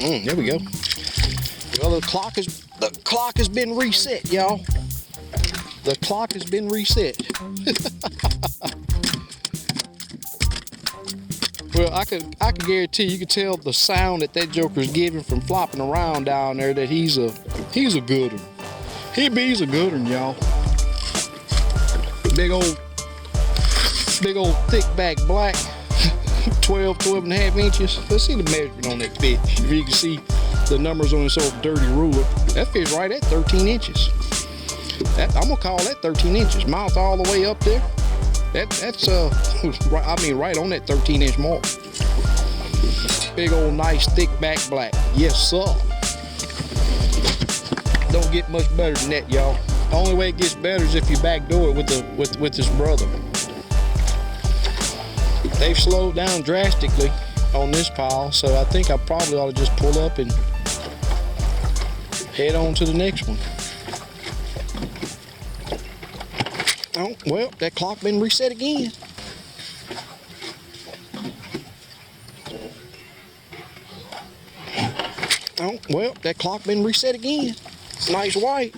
There we go. Well, the clock has been reset, y'all. The clock has been reset. Well, I could guarantee you could tell the sound that joker's giving from flopping around down there that he's a good one. He's a good one, y'all. Big old thick back black, 12 and a half inches. Let's see the measurement on that fish. If you can see the numbers on this old dirty ruler, that fish right at 13 inches. I'm gonna call that 13 inches. Mouth all the way up there. That's right on that 13-inch mark. Big old nice thick back black. Yes, sir. Don't get much better than that, y'all. The only way it gets better is if you backdoor it with his brother. They've slowed down drastically on this pile, so I think I probably ought to just pull up and head on to the next one. Oh, well, that clock been reset again. Oh, well, that clock been reset again. Nice white.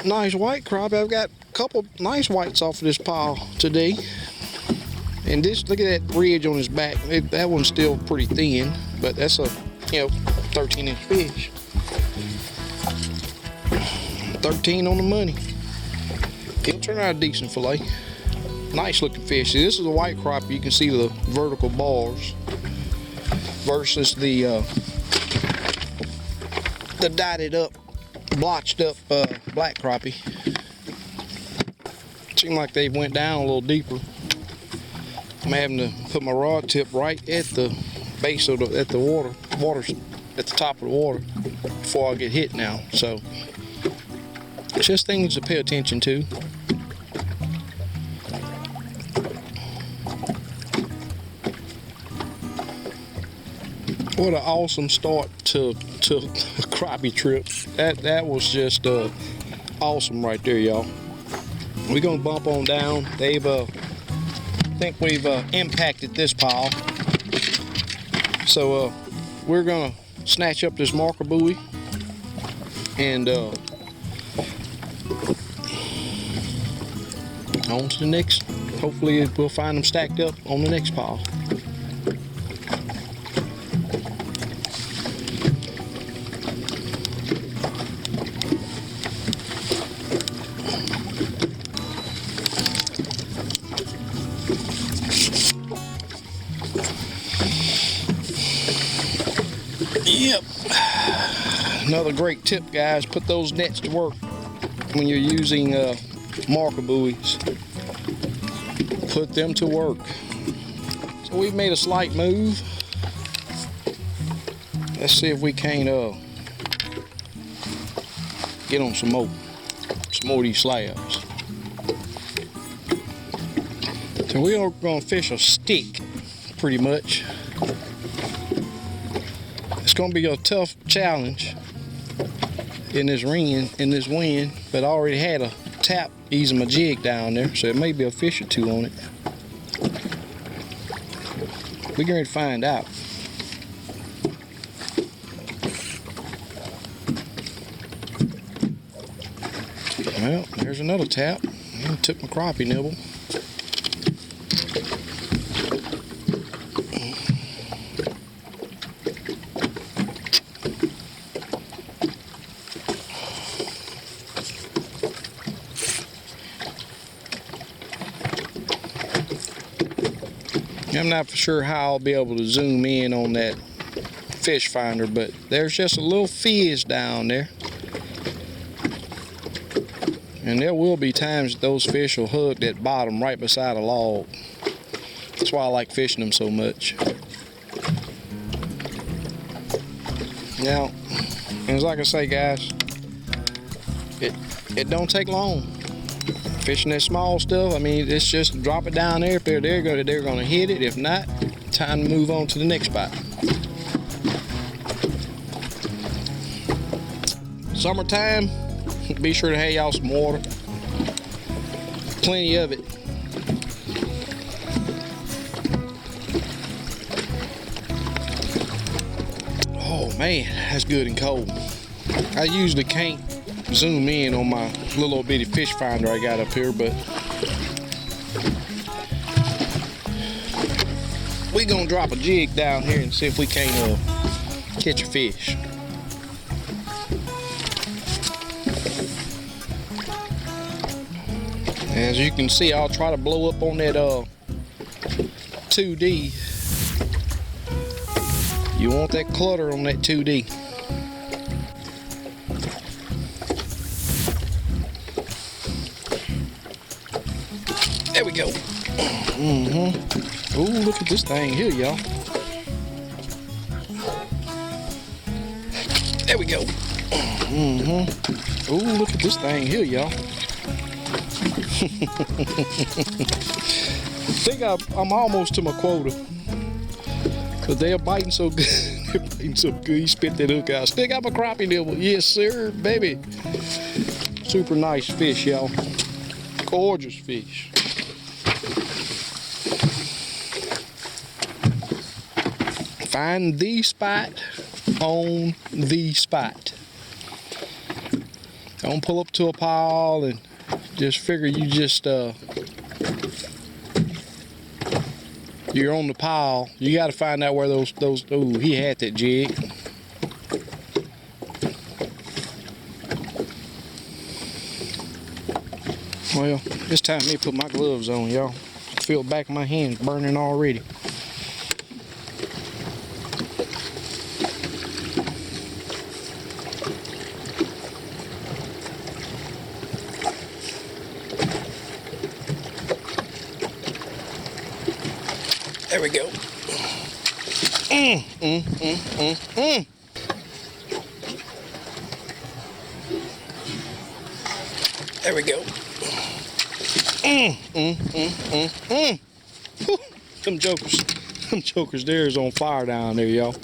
Nice white crappie. I've got a couple nice whites off of this pile today. And this, look at that ridge on his back. That one's still pretty thin, but that's a, 13-inch fish. 13 on the money. It'll turn out a decent fillet. Nice looking fish. This is a white crappie. You can see the vertical bars versus the dotted up, blotched up black crappie. Seems like they went down a little deeper. I'm having to put my rod tip right at the base of at the water at the top of the water before I get hit now. So it's just things to pay attention to. What an awesome start to a crappie trip. That was just awesome right there, y'all. We're gonna bump on down. I think we've impacted this pile. So we're gonna snatch up this marker buoy and on to the next. Hopefully we'll find them stacked up on the next pile. Yep. Another great tip, guys. Put those nets to work when you're using marker buoys. Put them to work. So we've made a slight move. Let's see if we can't get on some more of these slabs. So we are going to fish a stick, pretty much. It's going to be a tough challenge in this wind, but I already had a tap easing my jig down there, so it may be a fish or two on it. We're going to find out. Well, there's another tap. I took my crappie nibble. I'm not for sure how I'll be able to zoom in on that fish finder, but there's just a little fizz down there. And there will be times that those fish will hug that bottom right beside a log. That's why I like fishing them so much. Now, as like I say, guys, it don't take long. Fishing that small stuff, I mean, it's just drop it down there. If they're there, they're gonna hit it. If not, time to move on to the next spot. Summertime, be sure to have y'all some water. Plenty of it. Man, that's good and cold. I usually can't zoom in on my little old bitty fish finder I got up here, but we gonna drop a jig down here and see if we can't catch a fish. As you can see, I'll try to blow up on that 2D. You want that clutter on that 2D. There we go. Ooh, look at this thing here, y'all. There we go. Ooh, look at this thing here, y'all. I think I'm almost to my quota. But they're biting so good. They're biting so good. He spit that hook out. Still got my crappie nibble. Yes, sir, baby. Super nice fish, y'all. Gorgeous fish. Find the spot on the spot. Don't pull up to a pile and just figure you just you're on the pile. You got to find out where those. Ooh, he had that jig. Well, it's time for me to put my gloves on, y'all. I feel the back of my hands burning already. There we go. There we go. Them jokers there is on fire down there, y'all.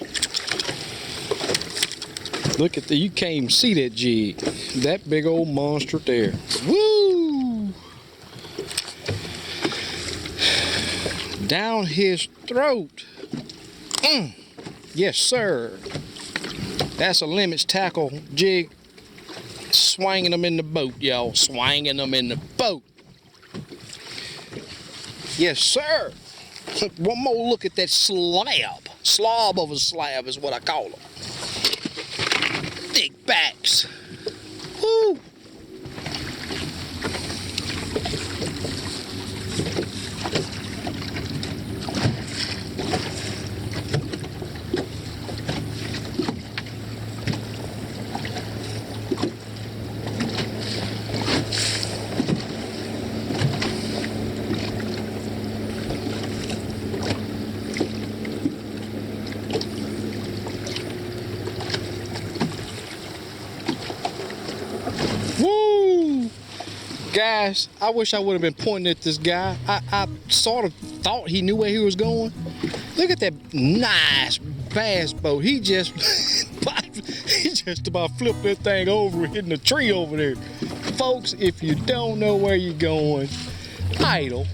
Look at you can't even see that jig. That big old monster there. Woo! Down his throat. Yes, sir. That's a limits tackle jig. Swinging them in the boat, y'all. Swinging them in the boat. Yes, sir. One more look at that slab. Slob of a slab is what I call them. Thick backs. Woo! Guys, I wish I would have been pointing at this guy. I sort of thought he knew where he was going. Look at that nice bass boat. He just about flipped that thing over, hitting the tree over there. Folks, if you don't know where you're going, idle.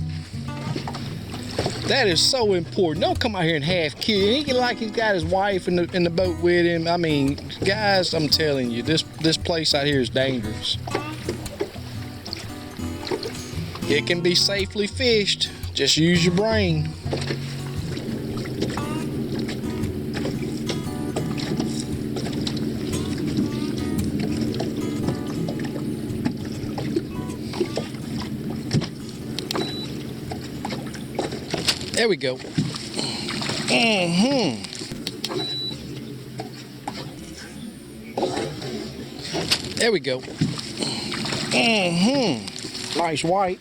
That is so important. Don't come out here and half kill. He ain't like he's got his wife in the boat with him. I mean, guys, I'm telling you, this place out here is dangerous. It can be safely fished. Just use your brain. There we go. There we go. Nice white.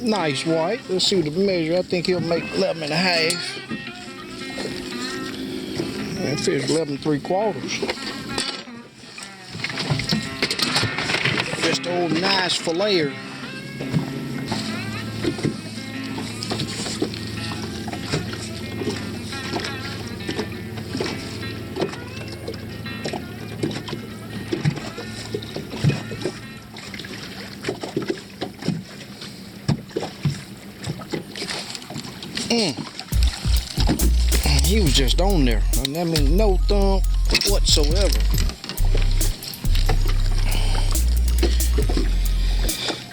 Nice white. Let's see the measure. I think he'll make 11 and a half. And fish 11 3/4. Just old nice filleter. He was just on there. I mean, no thump whatsoever.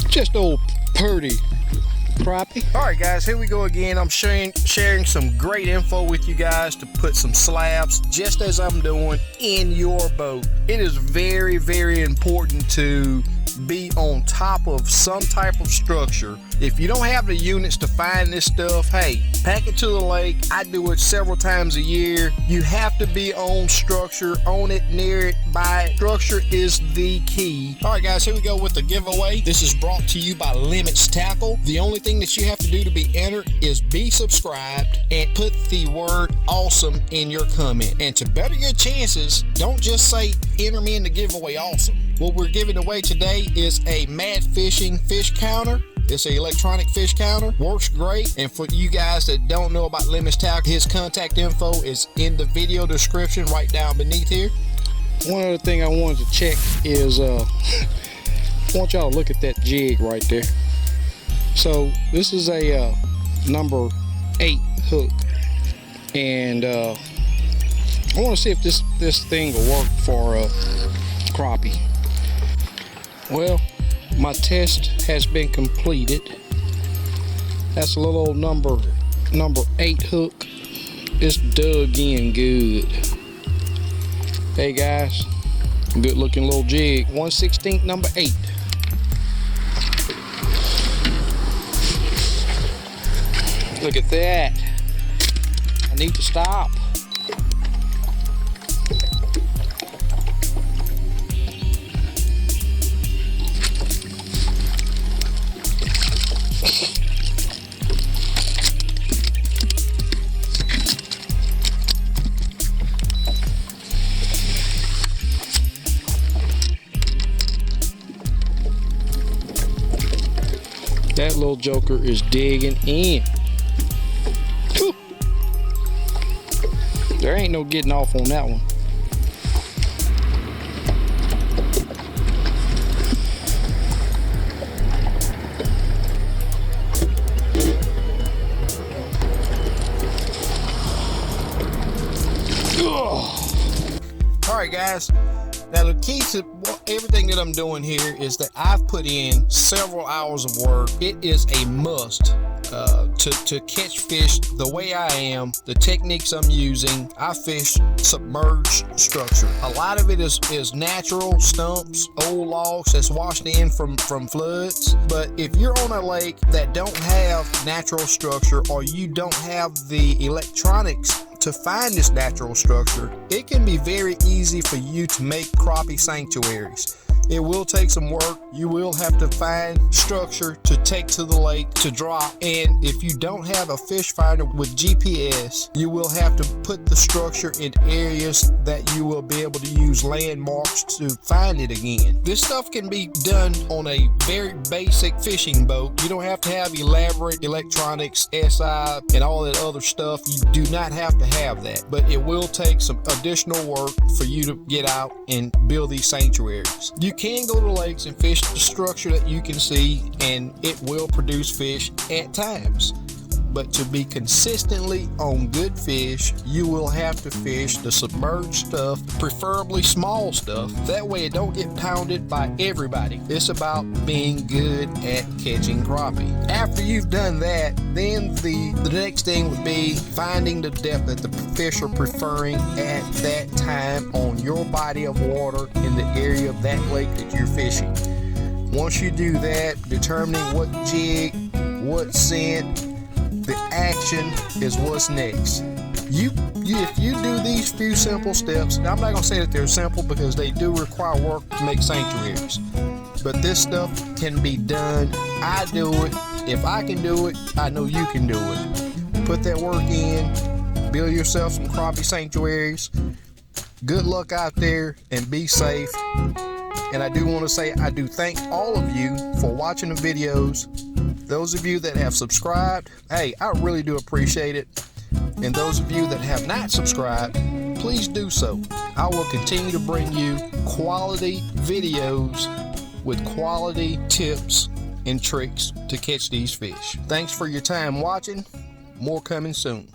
Just old purdy crappie. All right, guys, here we go again. I'm sharing some great info with you guys to put some slabs, just as I'm doing, in your boat. It is very, very important to be on top of some type of structure. If you don't have the units to find this stuff, hey, pack it to the lake. I do it several times a year. You have to be on structure, own it, near it, by it. Structure is the key. All right, guys, here we go with the giveaway. This is brought to you by Limits Tackle. The only thing that you have to do to be entered is be subscribed and put the word awesome in your comment. And to better your chances, don't just say enter me in the giveaway awesome. What we're giving away today is a Mad Fishing fish counter. It's an electronic fish counter. Works great. And for you guys that don't know about Limits Tackle, his contact info is in the video description right down beneath here. One other thing I wanted to check is I want y'all to look at that jig right there. So this is a number 8 hook, and I want to see if this thing will work for crappie. Well, my test has been completed. That's a little old number 8 hook. It's dug in good. Hey guys, good looking little jig. 1/16 number 8. Look at that. I need to stop. That little joker is digging in. Whew. There ain't no getting off on that one. Ugh. All right, guys. Now the key to everything that I'm doing here is that I've put in several hours of work. It is a must to catch fish the way I am, the techniques I'm using. I fish submerged structure. A lot of it is natural stumps, old logs that's washed in from floods. But if you're on a lake that don't have natural structure, or you don't have the electronics to find this natural structure, it can be very easy for you to make crappie sanctuaries. It will take some work. You will have to find structure to take to the lake to drop. And if you don't have a fish finder with GPS, you will have to put the structure in areas that you will be able to use landmarks to find it again. This stuff can be done on a very basic fishing boat. You don't have to have elaborate electronics, SI, and all that other stuff. You do not have to have that. But it will take some additional work for you to get out and build these sanctuaries. You can go to lakes and fish the structure that you can see, and it will produce fish at times. But to be consistently on good fish, you will have to fish the submerged stuff, preferably small stuff. That way it don't get pounded by everybody. It's about being good at catching crappie. After you've done that, then the next thing would be finding the depth that the fish are preferring at that time on your body of water in the area of that lake that you're fishing. Once you do that, determining what jig, what scent, the action is what's next. If you do these few simple steps, I'm not gonna say that they're simple because they do require work to make sanctuaries, but this stuff can be done. I do it. If I can do it, I know you can do it. Put that work in, build yourself some crappie sanctuaries. Good luck out there and be safe. And I do want to say I do thank all of you for watching the videos. Those of you that have subscribed, hey, I really do appreciate it. And those of you that have not subscribed, please do so. I will continue to bring you quality videos with quality tips and tricks to catch these fish. Thanks for your time watching. More coming soon.